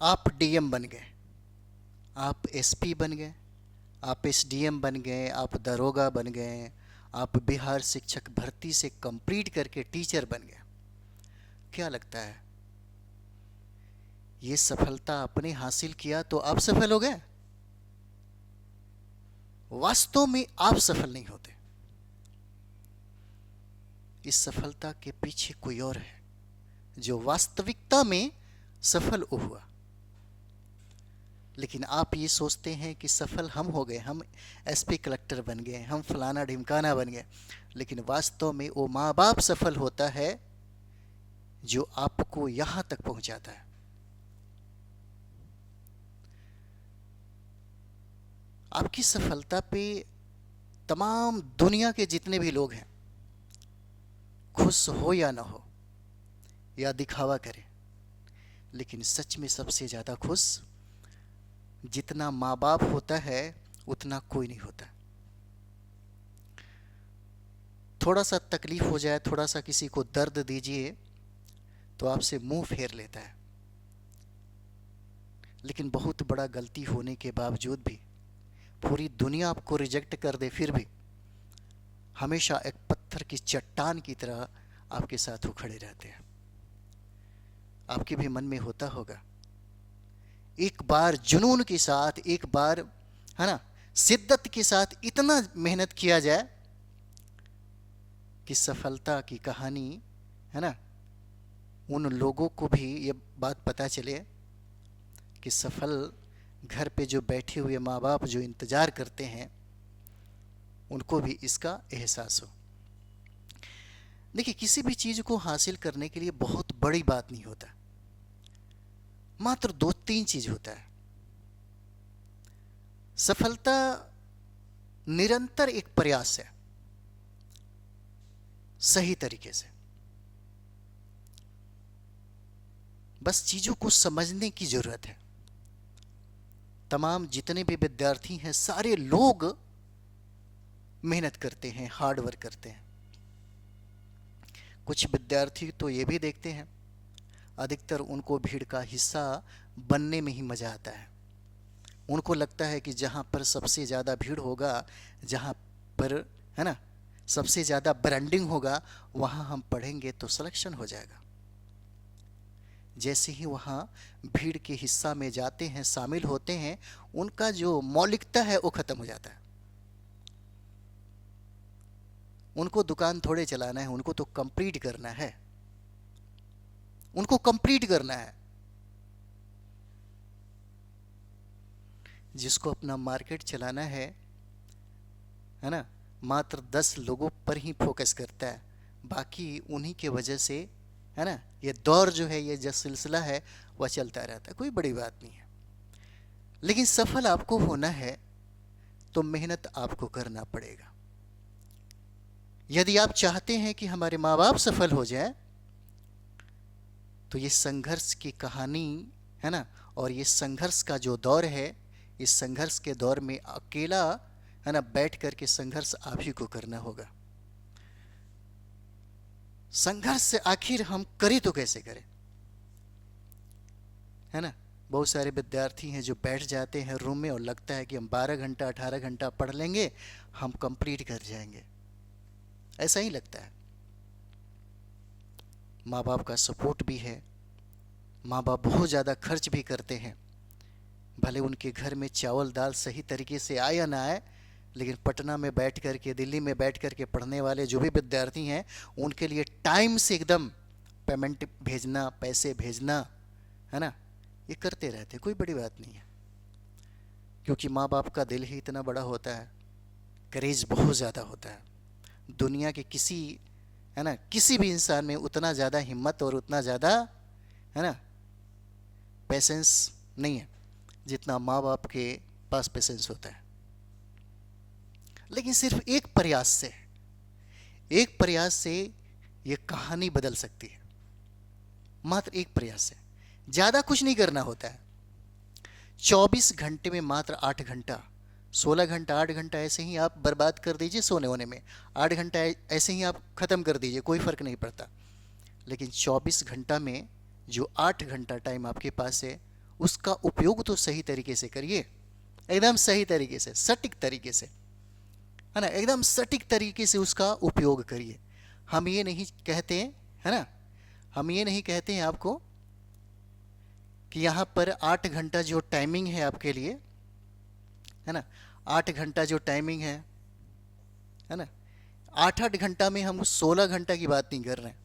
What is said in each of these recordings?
आप डीएम बन गए, आप एसपी बन गए, आप एसडीएम बन गए, आप दरोगा बन गए, आप बिहार शिक्षक भर्ती से कंप्लीट करके टीचर बन गए। क्या लगता है, ये सफलता आपने हासिल किया तो आप सफल हो गए? वास्तव में आप सफल नहीं होते। इस सफलता के पीछे कोई और है जो वास्तविकता में सफल हुआ। लेकिन आप ये सोचते हैं कि सफल हम हो गए, हम एसपी कलेक्टर बन गए, हम फलाना ढिमकाना बन गए। लेकिन वास्तव में वो माँ बाप सफल होता है जो आपको यहां तक पहुंचाता है। आपकी सफलता पे तमाम दुनिया के जितने भी लोग हैं, खुश हो या ना हो या दिखावा करें, लेकिन सच में सबसे ज़्यादा खुश जितना माँ बाप होता है उतना कोई नहीं होता। थोड़ा सा तकलीफ हो जाए, थोड़ा सा किसी को दर्द दीजिए तो आपसे मुंह फेर लेता है। लेकिन बहुत बड़ा गलती होने के बावजूद भी, पूरी दुनिया आपको रिजेक्ट कर दे, फिर भी हमेशा एक पत्थर की चट्टान की तरह आपके साथ वो खड़े रहते हैं। आपके भी मन में होता होगा, एक बार जुनून के साथ, एक बार है ना शिद्दत के साथ इतना मेहनत किया जाए कि सफलता की कहानी है ना उन लोगों को भी ये बात पता चले कि सफल घर पे जो बैठे हुए माँ बाप जो इंतज़ार करते हैं उनको भी इसका एहसास हो। देखिए, किसी भी चीज़ को हासिल करने के लिए बहुत बड़ी बात नहीं होता, मात्र दो तीन चीज होता है। सफलता निरंतर एक प्रयास है, सही तरीके से। बस चीजों को समझने की जरूरत है। तमाम जितने भी विद्यार्थी हैं, सारे लोग मेहनत करते हैं, हार्ड वर्क करते हैं। कुछ विद्यार्थी तो ये भी देखते हैं, अधिकतर उनको भीड़ का हिस्सा बनने में ही मजा आता है। उनको लगता है कि जहाँ पर सबसे ज़्यादा भीड़ होगा, जहाँ पर है ना सबसे ज़्यादा ब्रांडिंग होगा, वहाँ हम पढ़ेंगे तो सिलेक्शन हो जाएगा। जैसे ही वहाँ भीड़ के हिस्सा में जाते हैं, शामिल होते हैं, उनका जो मौलिकता है वो ख़त्म हो जाता है। उनको दुकान थोड़े चलाना है, उनको तो कंप्लीट करना है, उनको कंप्लीट करना है। जिसको अपना मार्केट चलाना है ना, मात्र 10 लोगों पर ही फोकस करता है, बाकी उन्हीं के वजह से है ना ये दौर जो है, ये जो सिलसिला है वह चलता रहता है। कोई बड़ी बात नहीं है। लेकिन सफल आपको होना है तो मेहनत आपको करना पड़ेगा। यदि आप चाहते हैं कि हमारे माँ बाप सफल हो जाए तो ये संघर्ष की कहानी है ना, और ये संघर्ष का जो दौर है, इस संघर्ष के दौर में अकेला है ना बैठ करके संघर्ष आप ही को करना होगा। संघर्ष से आखिर हम करें तो कैसे करें, है ना। बहुत सारे विद्यार्थी हैं जो बैठ जाते हैं रूम में और लगता है कि हम 12 घंटा 18 घंटा पढ़ लेंगे, हम कंप्लीट कर जाएंगे, ऐसा ही लगता है। माँ बाप का सपोर्ट भी है, माँ बाप बहुत ज़्यादा खर्च भी करते हैं, भले उनके घर में चावल दाल सही तरीके से आए या ना आए, लेकिन पटना में बैठ कर के, दिल्ली में बैठ कर के पढ़ने वाले जो भी विद्यार्थी हैं, उनके लिए टाइम से एकदम पेमेंट भेजना, पैसे भेजना है ना, ये करते रहते, कोई बड़ी बात नहीं है। क्योंकि माँ बाप का दिल ही इतना बड़ा होता है, करेज बहुत ज़्यादा होता है। दुनिया के किसी है ना किसी भी इंसान में उतना ज़्यादा हिम्मत और उतना ज़्यादा है ना पेशेंस नहीं है जितना माँ बाप के पास पेशेंस होता है। लेकिन सिर्फ एक प्रयास से ये कहानी बदल सकती है, मात्र एक प्रयास से। ज़्यादा कुछ नहीं करना होता है। 24 घंटे में मात्र 8 घंटा, 16 घंटा, 8 घंटा ऐसे ही आप बर्बाद कर दीजिए सोने होने में, 8 घंटा ऐसे ही आप ख़त्म कर दीजिए, कोई फ़र्क नहीं पड़ता। लेकिन 24 घंटा में जो 8 घंटा टाइम आपके पास है, उसका उपयोग तो सही तरीके से करिए, एकदम सही तरीके से, सटीक तरीके से, है ना, एकदम सटीक तरीके से उसका उपयोग करिए। हम ये नहीं कहते हैं, है ना, हम ये नहीं कहते हैं आपको कि यहाँ पर 8 घंटा जो टाइमिंग है आपके लिए, है ना, 8 घंटा जो टाइमिंग है ना, 8-8 घंटा में हम 16 घंटा की बात नहीं कर रहे हैं,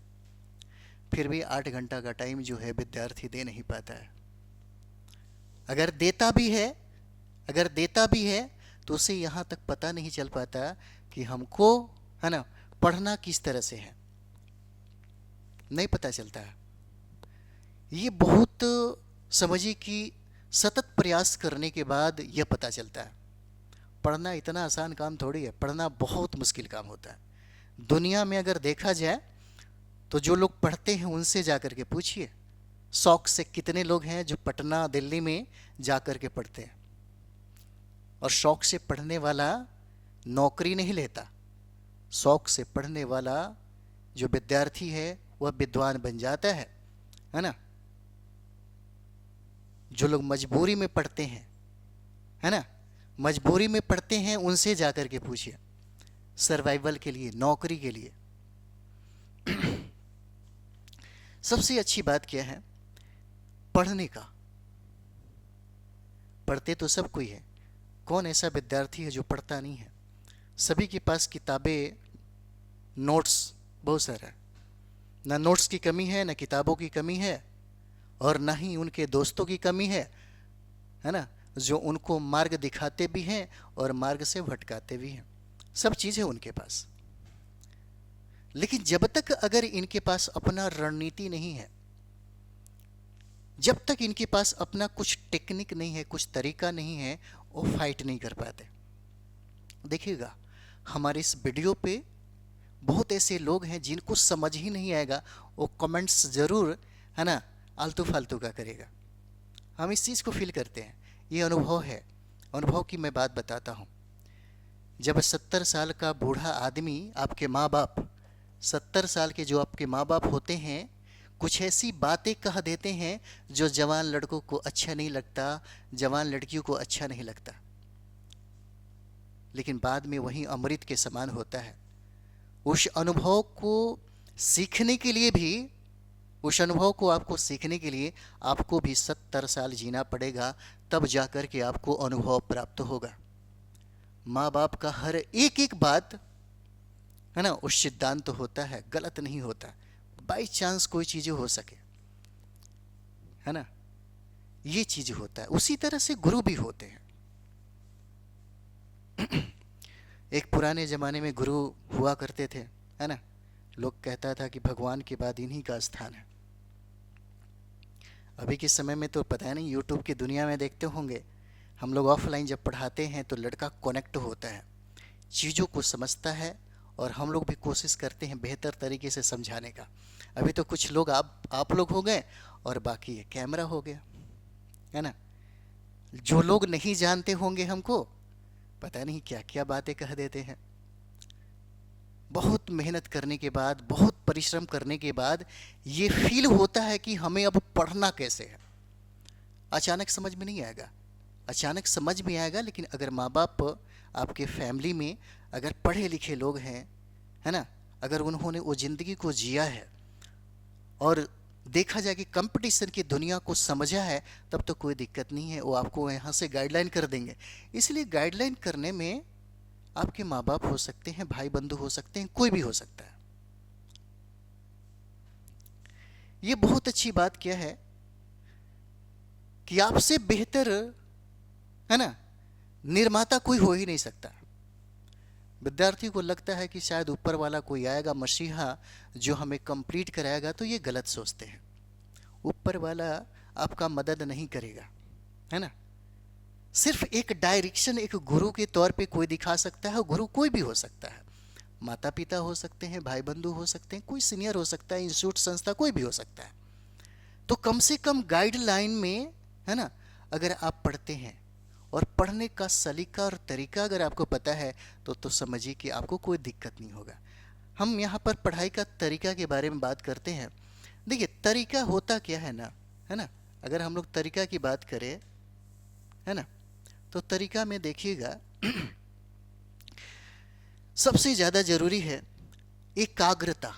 फिर भी 8 घंटा का टाइम जो है विद्यार्थी दे नहीं पाता है। अगर देता भी है, अगर देता भी है तो उसे यहाँ तक पता नहीं चल पाता कि हमको, है ना, पढ़ना किस तरह से है, नहीं पता चलता है। ये बहुत समझिए कि सतत प्रयास करने के बाद यह पता चलता है। पढ़ना इतना आसान काम थोड़ी है, पढ़ना बहुत मुश्किल काम होता है। दुनिया में अगर देखा जाए तो जो लोग पढ़ते हैं उनसे जाकर के पूछिए, शौक से कितने लोग हैं जो पटना दिल्ली में जाकर के पढ़ते हैं। और शौक से पढ़ने वाला नौकरी नहीं लेता, शौक से पढ़ने वाला जो विद्यार्थी है वह विद्वान बन जाता है ना। जो लोग मजबूरी में पढ़ते हैं, है ना, मजबूरी में पढ़ते हैं, उनसे जाकर के पूछिए, सर्वाइवल के लिए, नौकरी के लिए। सबसे अच्छी बात क्या है पढ़ने का? पढ़ते तो सब कोई है, कौन ऐसा विद्यार्थी है जो पढ़ता नहीं है? सभी के पास किताबें, नोट्स बहुत सारा है। ना नोट्स की कमी है, ना किताबों की कमी है, और ना ही उनके दोस्तों की कमी है ना, जो उनको मार्ग दिखाते भी हैं और मार्ग से भटकाते भी हैं। सब चीज़ है उनके पास। लेकिन जब तक अगर इनके पास अपना रणनीति नहीं है, जब तक इनके पास अपना कुछ टेक्निक नहीं है, कुछ तरीका नहीं है, वो फाइट नहीं कर पाते। देखिएगा हमारे इस वीडियो पे बहुत ऐसे लोग हैं जिनको समझ ही नहीं आएगा, वो कमेंट्स ज़रूर, है ना, आलतू फालतू का करेगा। हम इस चीज़ को फील करते हैं, ये अनुभव है। अनुभव की मैं बात बताता हूँ। जब 70 साल का बूढ़ा आदमी, आपके माँ बाप, 70 साल के जो आपके माँ बाप होते हैं, कुछ ऐसी बातें कह देते हैं जो जवान लड़कों को अच्छा नहीं लगता, जवान लड़कियों को अच्छा नहीं लगता, लेकिन बाद में वही अमृत के समान होता है। उस अनुभव को सीखने के लिए भी, उस अनुभव को आपको सीखने के लिए आपको भी 70 साल जीना पड़ेगा, तब जाकर के आपको अनुभव प्राप्त होगा। माँ बाप का हर एक एक बात, है ना, उस सिद्धांत तो होता है, गलत नहीं होता। बाई चांस कोई चीज़ें हो सके, है ना, ये चीज़ होता है। उसी तरह से गुरु भी होते हैं। एक पुराने ज़माने में गुरु हुआ करते थे, है ना, लोग कहता था कि भगवान के बाद इन्हीं का स्थान है। अभी के समय में तो पता नहीं, यूट्यूब की दुनिया में देखते होंगे, हम लोग ऑफलाइन जब पढ़ाते हैं तो लड़का कनेक्ट होता है, चीज़ों को समझता है, और हम लोग भी कोशिश करते हैं बेहतर तरीके से समझाने का। अभी तो कुछ लोग आप लोग हो गए और बाकी है कैमरा हो गया, है ना। जो लोग नहीं जानते होंगे हमको, पता नहीं क्या क्या बातें कह देते हैं। बहुत मेहनत करने के बाद, बहुत परिश्रम करने के बाद ये फील होता है कि हमें अब पढ़ना कैसे है। अचानक समझ में नहीं आएगा, अचानक समझ में आएगा, लेकिन अगर माँ बाप आपके फैमिली में अगर पढ़े लिखे लोग हैं, है ना, अगर उन्होंने वो ज़िंदगी को जिया है और देखा जाए कि कंपटीशन की दुनिया को समझा है, तब तो कोई दिक्कत नहीं है, वो आपको यहाँ से गाइडलाइन कर देंगे। इसलिए गाइडलाइन करने में आपके माँ बाप हो सकते हैं, भाई बंधु हो सकते हैं, कोई भी हो सकता है। ये बहुत अच्छी बात क्या है कि आपसे बेहतर, है ना, निर्माता कोई हो ही नहीं सकता। विद्यार्थी को लगता है कि शायद ऊपर वाला कोई आएगा मसीहा जो हमें कंप्लीट कराएगा, तो ये गलत सोचते हैं। ऊपर वाला आपका मदद नहीं करेगा, है ना। सिर्फ एक डायरेक्शन एक गुरु के तौर पे कोई दिखा सकता है। गुरु कोई भी हो सकता है, माता पिता हो सकते हैं, भाई बंधु हो सकते हैं, कोई सीनियर हो सकता है, इंस्टीट्यूट संस्था कोई भी हो सकता है। तो कम से कम गाइडलाइन में, है ना, अगर आप पढ़ते हैं और पढ़ने का सलीका और तरीका अगर आपको पता है तो समझिए कि आपको कोई दिक्कत नहीं होगा। हम यहाँ पर पढ़ाई का तरीका के बारे में बात करते हैं। देखिए तरीका होता क्या है ना, है ना, अगर हम लोग तरीका की बात करें, है ना, तो तरीका में देखिएगा सबसे ज़्यादा ज़रूरी है एकाग्रता,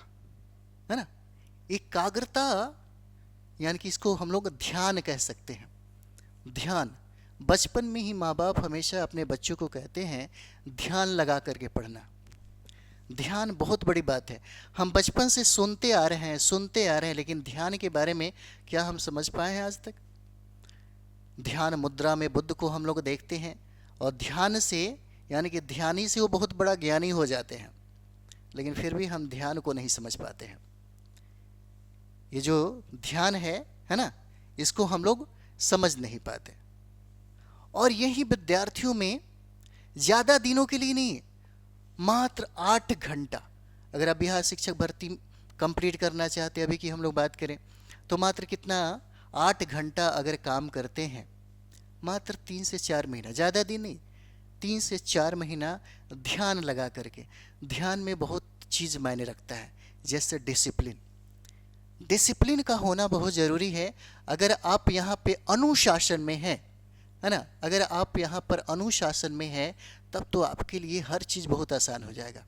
है ना। एकाग्रता यानी कि इसको हम लोग ध्यान कह सकते हैं। ध्यान, बचपन में ही माँ बाप हमेशा अपने बच्चों को कहते हैं ध्यान लगा करके पढ़ना। ध्यान बहुत बड़ी बात है। हम बचपन से सुनते आ रहे हैं, लेकिन ध्यान के बारे में क्या हम समझ पाए हैं आज तक? ध्यान मुद्रा में बुद्ध को हम लोग देखते हैं, और ध्यान से यानी कि ध्यानी से वो बहुत बड़ा ज्ञानी हो जाते हैं, लेकिन फिर भी हम ध्यान को नहीं समझ पाते हैं। ये जो ध्यान है ना, इसको हम लोग समझ नहीं पाते। और यही विद्यार्थियों में ज़्यादा दिनों के लिए नहीं, मात्र 8 घंटा, अगर आप बिहार शिक्षक भर्ती कंप्लीट करना चाहते हैं, अभी की हम लोग बात करें, तो मात्र कितना, 8 घंटा अगर काम करते हैं, मात्र 3 से 4 महीना, ज़्यादा दिन नहीं, 3 से 4 महीना ध्यान लगा करके। ध्यान में बहुत चीज़ मायने रखता है, जैसे डिसिप्लिन का होना बहुत ज़रूरी है। अगर आप यहाँ पे अनुशासन में हैं, है ना, अगर आप यहाँ पर अनुशासन में हैं, तब तो आपके लिए हर चीज़ बहुत आसान हो जाएगा।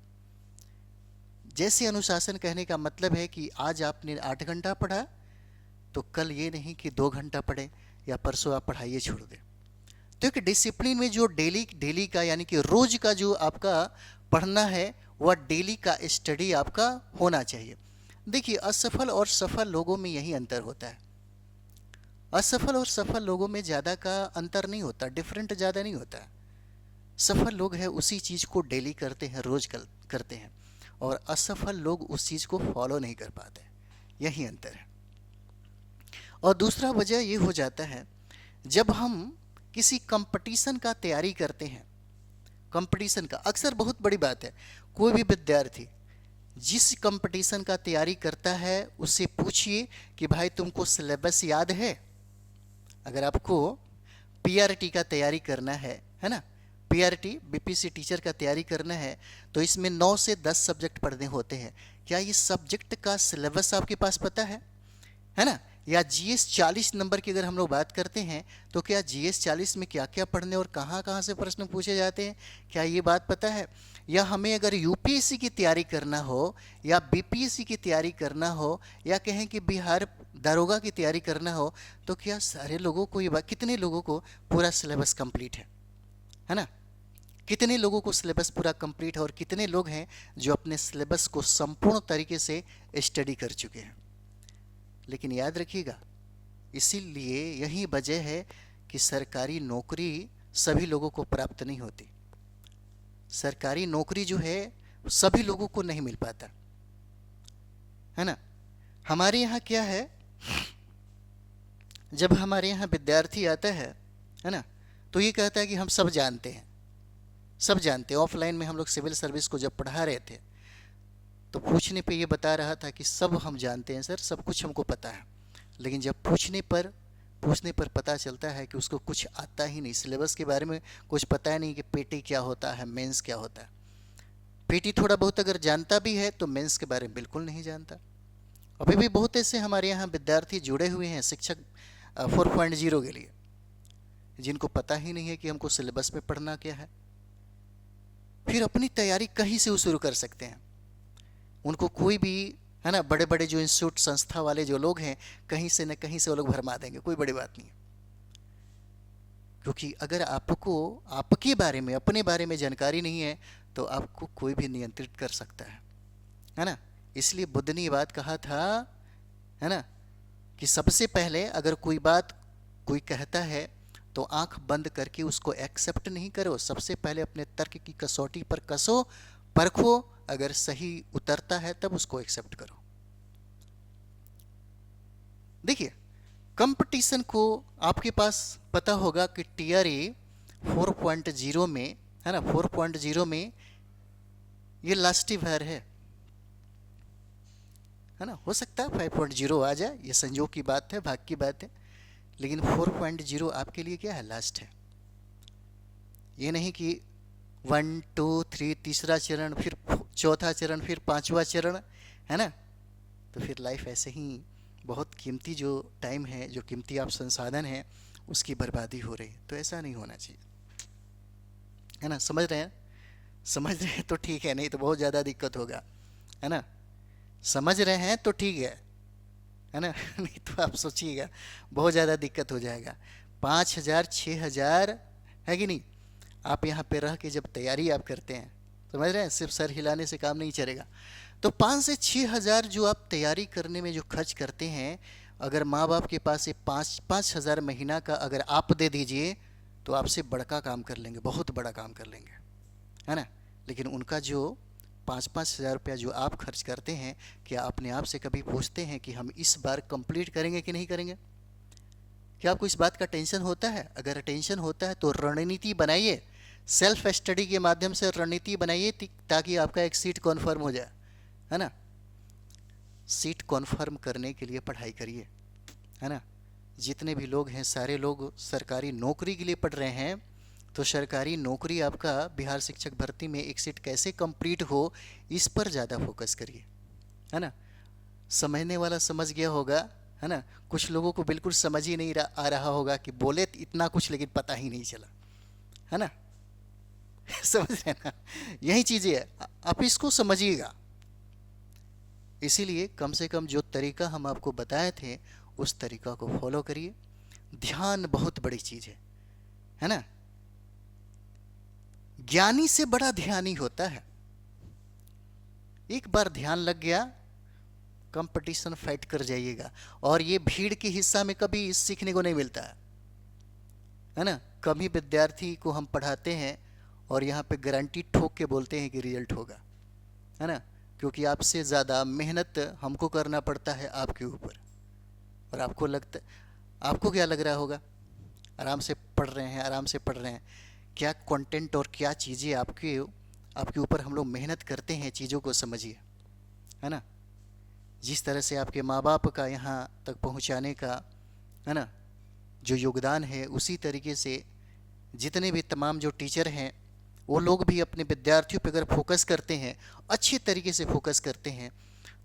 जैसे अनुशासन कहने का मतलब है कि आज आपने 8 घंटा पढ़ा, तो कल ये नहीं कि 2 घंटा पढ़े या परसों आप पढ़ाइए छोड़ दें। तो एक डिसिप्लिन में जो डेली का यानी कि रोज का जो आपका पढ़ना है, वह डेली का स्टडी आपका होना चाहिए। देखिए, असफल और सफल लोगों में यही अंतर होता है। असफल और सफल लोगों में ज़्यादा का अंतर नहीं होता, डिफरेंट ज़्यादा नहीं होता। सफल लोग हैं उसी चीज़ को डेली करते हैं, रोज करते हैं, और असफल लोग उस चीज़ को फॉलो नहीं कर पाते, यही अंतर है। और दूसरा वजह ये हो जाता है, जब हम किसी कंपटीशन का तैयारी करते हैं, कंपटीशन का अक्सर बहुत बड़ी बात है, कोई भी विद्यार्थी जिस कंपटीशन का तैयारी करता है, उससे पूछिए कि भाई तुमको सिलेबस याद है। अगर आपको पीआरटी का तैयारी करना है ना, पीआरटी बीपीसी टीचर का तैयारी करना है, तो इसमें 9 से 10 सब्जेक्ट पढ़ने होते हैं। क्या ये सब्जेक्ट का सिलेबस आपके पास पता है ना? या जीएस 40 नंबर की अगर हम लोग बात करते हैं, तो क्या जीएस 40 में क्या क्या पढ़ने और कहाँ कहाँ से प्रश्न पूछे जाते हैं, क्या ये बात पता है? या हमें अगर यूपीएससी की तैयारी करना हो, या बीपीएससी की तैयारी करना हो, या कहें कि बिहार दारोगा की तैयारी करना हो, तो क्या सारे लोगों को ये बात, कितने लोगों को पूरा सिलेबस कंप्लीट है ना? कितने लोगों को सिलेबस पूरा कंप्लीट है, और कितने लोग हैं जो अपने सिलेबस को संपूर्ण तरीके से स्टडी कर चुके हैं? लेकिन याद रखिएगा, इसीलिए यही वजह है कि सरकारी नौकरी सभी लोगों को प्राप्त नहीं होती। सरकारी नौकरी जो है सभी लोगों को नहीं मिल पाता, है ना। हमारे यहाँ क्या है, जब हमारे यहाँ विद्यार्थी आता है ना, तो ये कहता है कि हम सब जानते हैं, सब जानते हैं। ऑफलाइन में हम लोग सिविल सर्विस को जब पढ़ा रहे थे, तो पूछने पे ये बता रहा था कि सब हम जानते हैं सर, सब कुछ हमको पता है। लेकिन जब पूछने पर पता चलता है कि उसको कुछ आता ही नहीं, सिलेबस के बारे में कुछ पता ही नहीं कि पीटी क्या होता है, मेंस क्या होता है। पीटी थोड़ा बहुत अगर जानता भी है, तो मेंस के बारे में बिल्कुल नहीं जानता। अभी भी बहुत ऐसे हमारे यहाँ विद्यार्थी जुड़े हुए हैं शिक्षक 4.0 के लिए, जिनको पता ही नहीं है कि हमको सिलेबस में पढ़ना क्या है। फिर अपनी तैयारी कहीं से वो शुरू कर सकते हैं। उनको कोई भी, है ना, बड़े बड़े जो इंस्टीट्यूट संस्था वाले जो लोग हैं, कहीं से न कहीं से वो लोग भरमा देंगे, कोई बड़ी बात नहीं है। क्योंकि अगर आपको आपके बारे में, अपने बारे में जानकारी नहीं है, तो आपको कोई भी नियंत्रित कर सकता है ना। इसलिए बुद्ध ने ये बात कहा था, है ना, कि सबसे पहले अगर कोई बात कोई कहता है, तो आंख बंद करके उसको एक्सेप्ट नहीं करो, सबसे पहले अपने तर्क की कसौटी पर कसो, परखो, अगर सही उतरता है तब उसको एक्सेप्ट करो। देखिए, कंपटीशन को आपके पास पता होगा कि टीआरए 4.0 में, है ना, 4.0 में ये लास्ट ईयर है ना। हो सकता है 5.0 आ जाए, ये संजोग की बात है, भाग की बात है, लेकिन 4.0 आपके लिए क्या है, लास्ट है। ये नहीं कि 1 2 3 तीसरा चरण, फिर चौथा चरण, फिर 5वां चरण, है ना। तो फिर लाइफ ऐसे ही बहुत कीमती जो टाइम है, जो कीमती आप संसाधन हैं, उसकी बर्बादी हो रही है। तो ऐसा नहीं होना चाहिए, है ना? समझ रहे हैं? समझ रहे हैं तो ठीक है, नहीं तो बहुत ज़्यादा दिक्कत होगा, है ना? समझ रहे हैं तो ठीक है ना? नहीं तो आप सोचिएगा बहुत ज़्यादा दिक्कत हो जाएगा। 5,000 6,000, है कि नहीं? आप यहाँ पे रह के जब तैयारी आप करते हैं, समझ रहे हैं, सिर्फ सर हिलाने से काम नहीं चलेगा। तो 5 से 6 हज़ार जो आप तैयारी करने में जो खर्च करते हैं, अगर माँ बाप के पास से 5-5 हज़ार महीना का अगर आप दे दीजिए, तो आपसे बड़का काम कर लेंगे, बहुत बड़ा काम कर लेंगे, है ना? लेकिन उनका जो 5-5 हज़ार रुपया जो आप खर्च करते हैं, क्या अपने आप से कभी पूछते हैं कि हम इस बार कंप्लीट करेंगे कि नहीं करेंगे? क्या आपको इस बात का टेंशन होता है? अगर टेंशन होता है तो रणनीति बनाइए, सेल्फ स्टडी के माध्यम से रणनीति बनाइए, ताकि आपका एक सीट कॉन्फर्म हो जाए, है ना? सीट कॉन्फर्म करने के लिए पढ़ाई करिए, है ना? जितने भी लोग हैं सारे लोग सरकारी नौकरी के लिए पढ़ रहे हैं, तो सरकारी नौकरी आपका बिहार शिक्षक भर्ती में एक सीट कैसे कंप्लीट हो, इस पर ज़्यादा फोकस करिए, है ना? समझने वाला समझ गया होगा, है ना? कुछ लोगों को बिल्कुल समझ ही नहीं आ रहा होगा कि बोले इतना कुछ लेकिन पता ही नहीं चला, है ना? समझ रहे हैं ना? यही चीज़ें है, आप इसको समझिएगा। इसीलिए कम से कम जो तरीका हम आपको बताए थे, उस तरीका को फॉलो करिए। ध्यान बहुत बड़ी चीज़ है ना? ज्ञानी से बड़ा ध्यानी होता है। एक बार ध्यान लग गया, कंपटीशन फाइट कर जाइएगा। और ये भीड़ के हिस्सा में कभी सीखने को नहीं मिलता है ना? कभी विद्यार्थी को हम पढ़ाते हैं और यहाँ पे गारंटी ठोक के बोलते हैं कि रिजल्ट होगा, है ना? क्योंकि आपसे ज़्यादा मेहनत हमको करना पड़ता है आपके ऊपर। और आपको क्या लग रहा होगा? आराम से पढ़ रहे हैं, आराम से पढ़ रहे हैं। क्या कंटेंट और क्या चीज़ें आपके ऊपर हम लोग मेहनत करते हैं, चीज़ों को समझिए, है ना? जिस तरह से आपके माँ बाप का यहाँ तक पहुँचाने का, है ना, जो योगदान है, उसी तरीके से जितने भी तमाम जो टीचर हैं, वो लोग भी अपने विद्यार्थियों पर अगर फोकस करते हैं, अच्छे तरीके से फोकस करते हैं,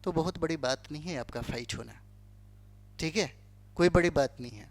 तो बहुत बड़ी बात नहीं है आपका फाइट होना, ठीक है? कोई बड़ी बात नहीं है।